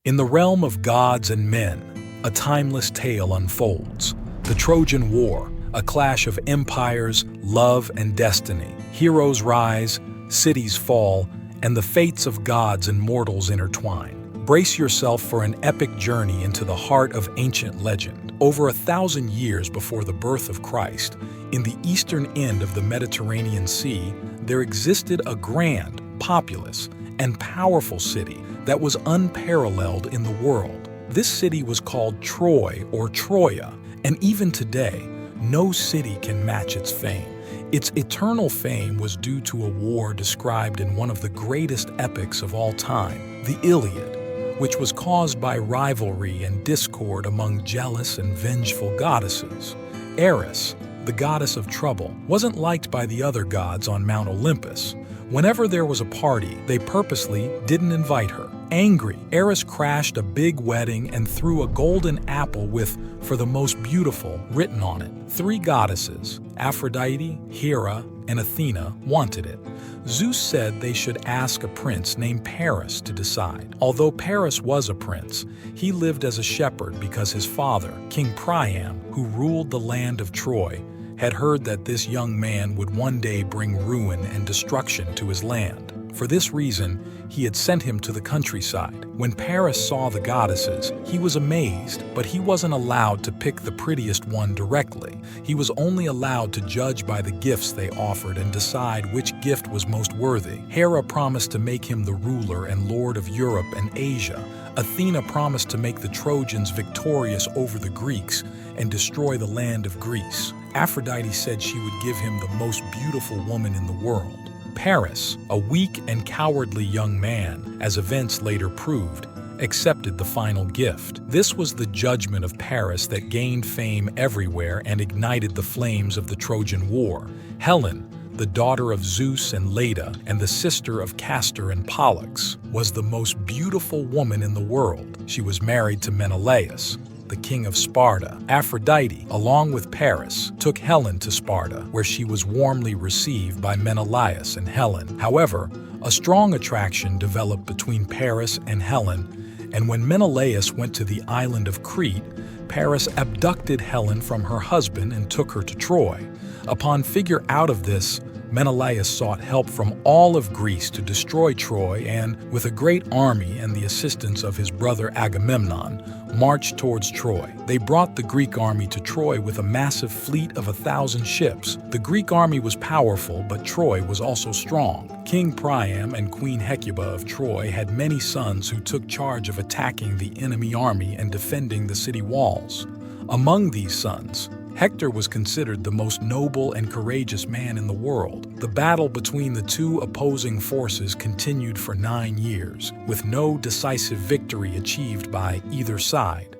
In the realm of gods and men, a timeless tale unfolds. The Trojan War, a clash of empires, love, and destiny. Heroes rise, cities fall, and the fates of gods and mortals intertwine. Brace yourself for an epic journey into the heart of ancient legend. Over 1,000 years before the birth of Christ, in the eastern end of the Mediterranean Sea, there existed a grand, populous, and powerful city that was unparalleled in the world. This city was called Troy or Troia, and even today, no city can match its fame. Its eternal fame was due to a war described in one of the greatest epics of all time, the Iliad, which was caused by rivalry and discord among jealous and vengeful goddesses. Eris, the goddess of trouble, wasn't liked by the other gods on Mount Olympus. Whenever there was a party, they purposely didn't invite her. Angry, Eris crashed a big wedding and threw a golden apple with, "For the most beautiful," written on it. 3 goddesses, Aphrodite, Hera, and Athena, wanted it. Zeus said they should ask a prince named Paris to decide. Although Paris was a prince, he lived as a shepherd because his father, King Priam, who ruled the land of Troy, had heard that this young man would one day bring ruin and destruction to his land. For this reason, he had sent him to the countryside. When Paris saw the goddesses, he was amazed, but he wasn't allowed to pick the prettiest one directly. He was only allowed to judge by the gifts they offered and decide which gift was most worthy. Hera promised to make him the ruler and lord of Europe and Asia. Athena promised to make the Trojans victorious over the Greeks and destroy the land of Greece. Aphrodite said she would give him the most beautiful woman in the world. Paris, a weak and cowardly young man, as events later proved, accepted the final gift. This was the judgment of Paris that gained fame everywhere and ignited the flames of the Trojan War. Helen, the daughter of Zeus and Leda and the sister of Castor and Pollux, was the most beautiful woman in the world. She was married to Menelaus, the king of Sparta. Aphrodite, along with Paris, took Helen to Sparta, where she was warmly received by Menelaus and Helen. However, a strong attraction developed between Paris and Helen, and when Menelaus went to the island of Crete, Paris abducted Helen from her husband and took her to Troy. Upon figure out of this, Menelaus sought help from all of Greece to destroy Troy and, with a great army and the assistance of his brother Agamemnon, marched towards Troy. They brought the Greek army to Troy with a massive fleet of 1,000 ships. The Greek army was powerful, but Troy was also strong. King Priam and Queen Hecuba of Troy had many sons who took charge of attacking the enemy army and defending the city walls. Among these sons, Hector was considered the most noble and courageous man in the world. The battle between the two opposing forces continued for 9 years, with no decisive victory achieved by either side.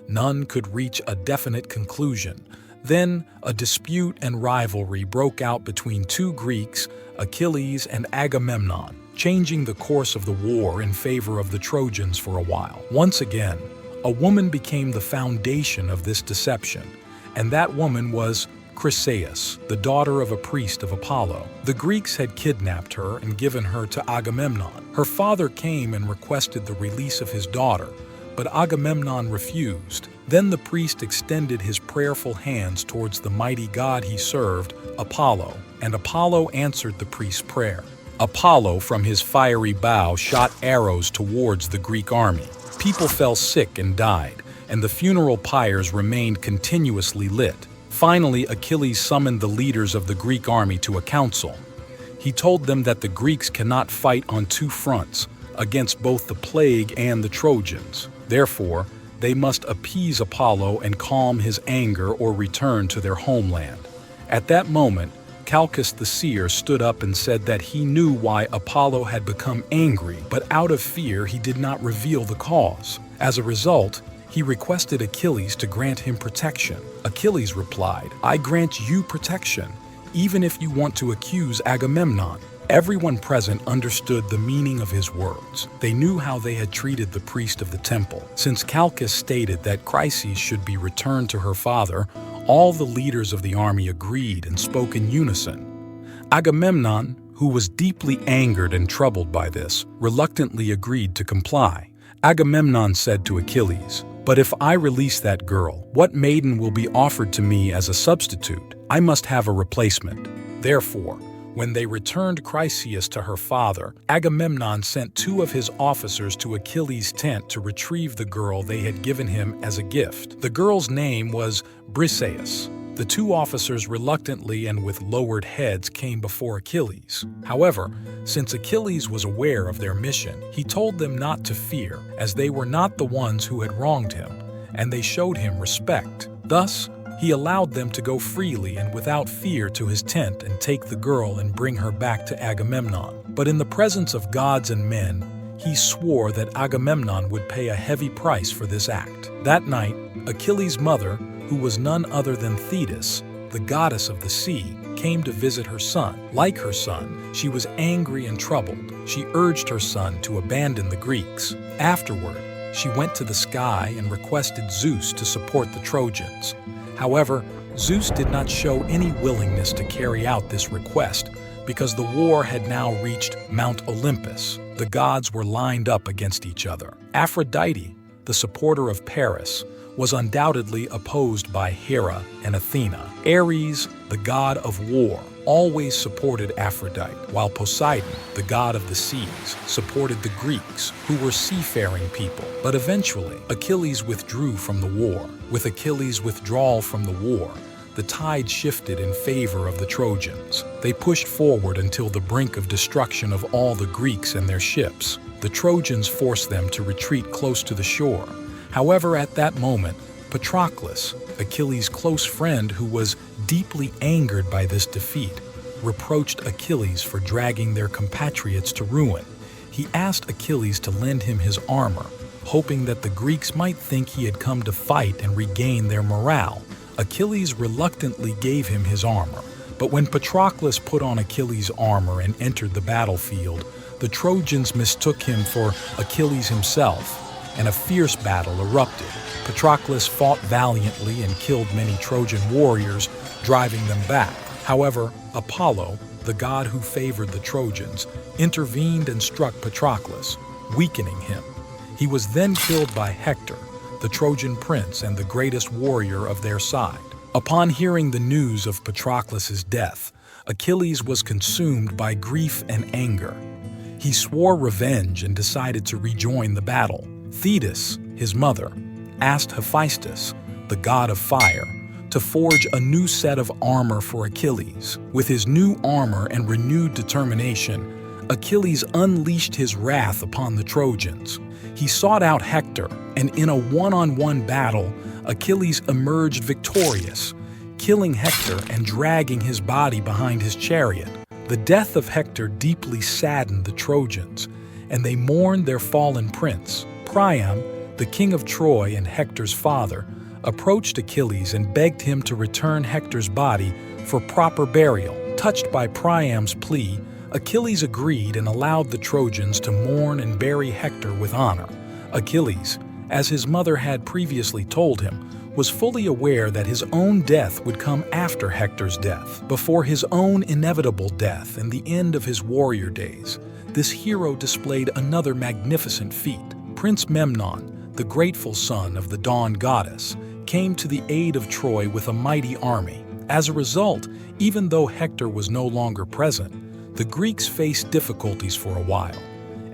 None could reach a definite conclusion. Then, a dispute and rivalry broke out between 2 Greeks, Achilles and Agamemnon, changing the course of the war in favor of the Trojans for a while. Once again, a woman became the foundation of this deception, and that woman was Chryseis, the daughter of a priest of Apollo. The Greeks had kidnapped her and given her to Agamemnon. Her father came and requested the release of his daughter, but Agamemnon refused. Then the priest extended his prayerful hands towards the mighty god he served, Apollo, and Apollo answered the priest's prayer. Apollo, from his fiery bow, shot arrows towards the Greek army. People fell sick and died, and the funeral pyres remained continuously lit. Finally, Achilles summoned the leaders of the Greek army to a council. He told them that the Greeks cannot fight on 2 fronts, against both the plague and the Trojans. Therefore, they must appease Apollo and calm his anger or return to their homeland. At that moment, Calchas the seer stood up and said that he knew why Apollo had become angry, but out of fear he did not reveal the cause. As a result, he requested Achilles to grant him protection. Achilles replied, "I grant you protection, even if you want to accuse Agamemnon." Everyone present understood the meaning of his words. They knew how they had treated the priest of the temple. Since Calchas stated that Chryseis should be returned to her father, all the leaders of the army agreed and spoke in unison. Agamemnon, who was deeply angered and troubled by this, reluctantly agreed to comply. Agamemnon said to Achilles, "But if I release that girl, what maiden will be offered to me as a substitute? I must have a replacement." Therefore, when they returned Chryseis to her father, Agamemnon sent 2 of his officers to Achilles' tent to retrieve the girl they had given him as a gift. The girl's name was Briseis. The 2 officers reluctantly and with lowered heads came before Achilles. However, since Achilles was aware of their mission, he told them not to fear, as they were not the ones who had wronged him, and they showed him respect. Thus, he allowed them to go freely and without fear to his tent and take the girl and bring her back to Agamemnon. But in the presence of gods and men, he swore that Agamemnon would pay a heavy price for this act. That night, Achilles' mother, who was none other than Thetis, the goddess of the sea, came to visit her son. Like her son, she was angry and troubled. She urged her son to abandon the Greeks. Afterward, she went to the sky and requested Zeus to support the Trojans. However, Zeus did not show any willingness to carry out this request because the war had now reached Mount Olympus. The gods were lined up against each other. Aphrodite, the supporter of Paris, was undoubtedly opposed by Hera and Athena. Ares, the god of war, always supported Aphrodite, while Poseidon, the god of the seas, supported the Greeks, who were seafaring people. But eventually, Achilles withdrew from the war. With Achilles' withdrawal from the war, the tide shifted in favor of the Trojans. They pushed forward until the brink of destruction of all the Greeks and their ships. The Trojans forced them to retreat close to the shore. However, at that moment, Patroclus, Achilles' close friend who was deeply angered by this defeat, reproached Achilles for dragging their compatriots to ruin. He asked Achilles to lend him his armor, hoping that the Greeks might think he had come to fight and regain their morale. Achilles reluctantly gave him his armor, but when Patroclus put on Achilles' armor and entered the battlefield, the Trojans mistook him for Achilles himself, and a fierce battle erupted. Patroclus fought valiantly and killed many Trojan warriors, driving them back. However, Apollo, the god who favored the Trojans, intervened and struck Patroclus, weakening him. He was then killed by Hector, the Trojan prince and the greatest warrior of their side. Upon hearing the news of Patroclus's death, Achilles was consumed by grief and anger. He swore revenge and decided to rejoin the battle. Thetis, his mother, asked Hephaestus, the god of fire, to forge a new set of armor for Achilles. With his new armor and renewed determination, Achilles unleashed his wrath upon the Trojans. He sought out Hector, and in a one-on-one battle, Achilles emerged victorious, killing Hector and dragging his body behind his chariot. The death of Hector deeply saddened the Trojans, and they mourned their fallen prince. Priam, the king of Troy and Hector's father, approached Achilles and begged him to return Hector's body for proper burial. Touched by Priam's plea, Achilles agreed and allowed the Trojans to mourn and bury Hector with honor. Achilles, as his mother had previously told him, was fully aware that his own death would come after Hector's death. Before his own inevitable death and the end of his warrior days, this hero displayed another magnificent feat. Prince Memnon, the grateful son of the dawn goddess, came to the aid of Troy with a mighty army. As a result, even though Hector was no longer present, the Greeks faced difficulties for a while,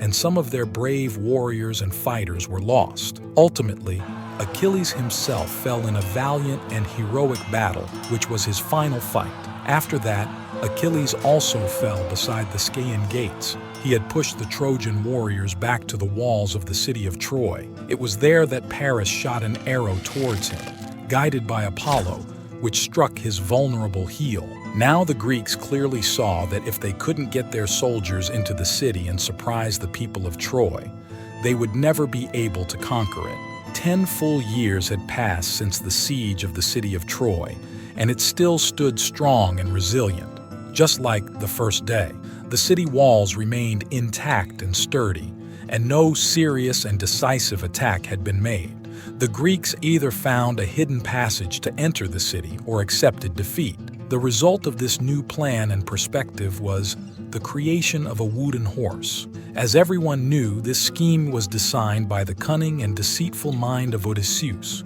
and some of their brave warriors and fighters were lost. Ultimately, Achilles himself fell in a valiant and heroic battle, which was his final fight. After that, Achilles also fell beside the Scaean gates. He had pushed the Trojan warriors back to the walls of the city of Troy. It was there that Paris shot an arrow towards him, guided by Apollo, which struck his vulnerable heel. Now the Greeks clearly saw that if they couldn't get their soldiers into the city and surprise the people of Troy, they would never be able to conquer it. 10 full years had passed since the siege of the city of Troy, and it still stood strong and resilient. Just like the first day, the city walls remained intact and sturdy, and no serious and decisive attack had been made. The Greeks either found a hidden passage to enter the city or accepted defeat. The result of this new plan and perspective was the creation of a wooden horse. As everyone knew, this scheme was designed by the cunning and deceitful mind of Odysseus.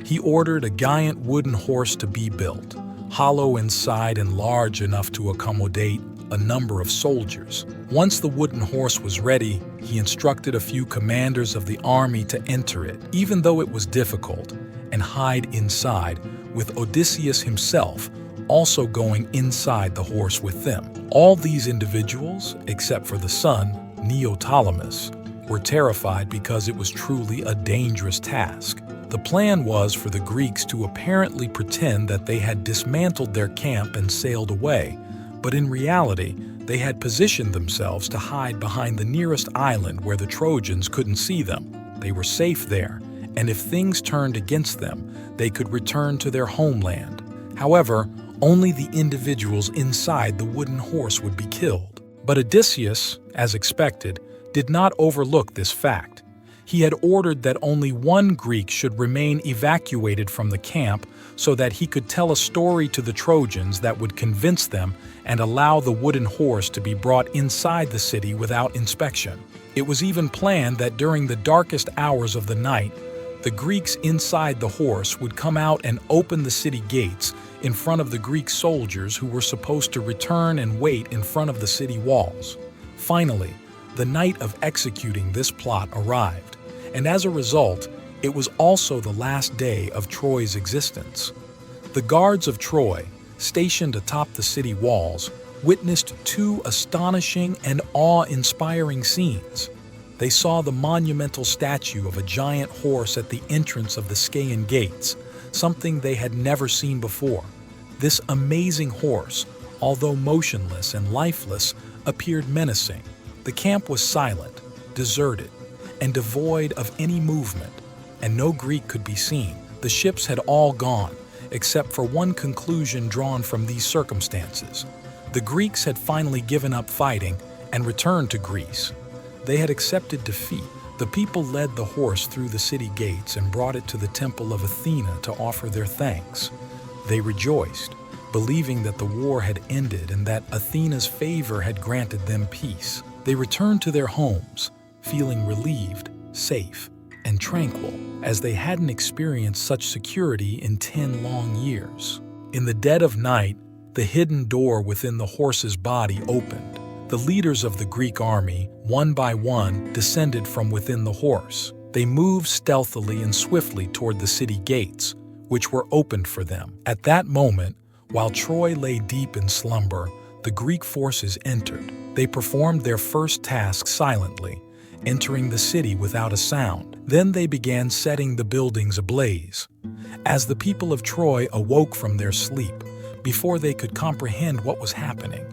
He ordered a giant wooden horse to be built, hollow inside and large enough to accommodate a number of soldiers. Once the wooden horse was ready, he instructed a few commanders of the army to enter it, even though it was difficult, and hide inside, with Odysseus himself also going inside the horse with them. All these individuals, except for the son, Neoptolemus, were terrified because it was truly a dangerous task. The plan was for the Greeks to apparently pretend that they had dismantled their camp and sailed away, but in reality, they had positioned themselves to hide behind the nearest island where the Trojans couldn't see them. They were safe there, and if things turned against them, they could return to their homeland. However, only the individuals inside the wooden horse would be killed. But Odysseus, as expected, did not overlook this fact. He had ordered that only one Greek should remain evacuated from the camp so that he could tell a story to the Trojans that would convince them and allow the wooden horse to be brought inside the city without inspection. It was even planned that during the darkest hours of the night, the Greeks inside the horse would come out and open the city gates in front of the Greek soldiers who were supposed to return and wait in front of the city walls. Finally, the night of executing this plot arrived, and as a result, it was also the last day of Troy's existence. The guards of Troy, stationed atop the city walls, witnessed two astonishing and awe-inspiring scenes. They saw the monumental statue of a giant horse at the entrance of the Scaean gates, something they had never seen before. This amazing horse, although motionless and lifeless, appeared menacing. The camp was silent, deserted, and devoid of any movement, and no Greek could be seen. The ships had all gone, except for one conclusion drawn from these circumstances. The Greeks had finally given up fighting and returned to Greece. They had accepted defeat. The people led the horse through the city gates and brought it to the temple of Athena to offer their thanks. They rejoiced, believing that the war had ended and that Athena's favor had granted them peace. They returned to their homes, feeling relieved, safe, and tranquil, as they hadn't experienced such security in 10 long years. In the dead of night, the hidden door within the horse's body opened. The leaders of the Greek army, one by one, descended from within the horse. They moved stealthily and swiftly toward the city gates, which were opened for them. At that moment, while Troy lay deep in slumber, the Greek forces entered. They performed their first task silently, entering the city without a sound. Then they began setting the buildings ablaze. As the people of Troy awoke from their sleep, before they could comprehend what was happening,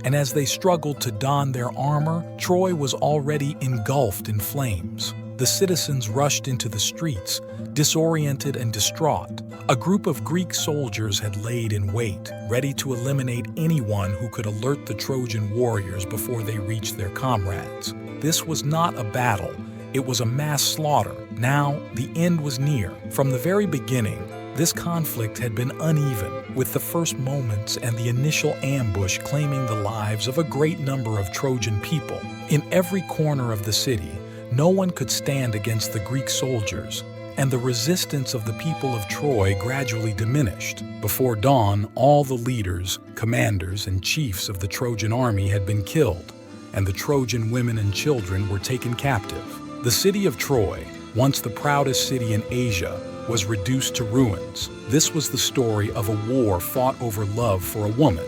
and as they struggled to don their armor, Troy was already engulfed in flames. The citizens rushed into the streets, disoriented and distraught. A group of Greek soldiers had laid in wait, ready to eliminate anyone who could alert the Trojan warriors before they reached their comrades. This was not a battle, it was a mass slaughter. Now, the end was near. From the very beginning, this conflict had been uneven, with the first moments and the initial ambush claiming the lives of a great number of Trojan people. In every corner of the city, no one could stand against the Greek soldiers, and the resistance of the people of Troy gradually diminished. Before dawn, all the leaders, commanders, and chiefs of the Trojan army had been killed, and the Trojan women and children were taken captive. The city of Troy, once the proudest city in Asia, was reduced to ruins. This was the story of a war fought over love for a woman,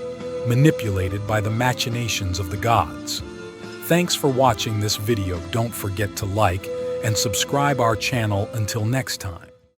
manipulated by the machinations of the gods. Thanks for watching this video. Don't forget to like and subscribe our channel. Until next time.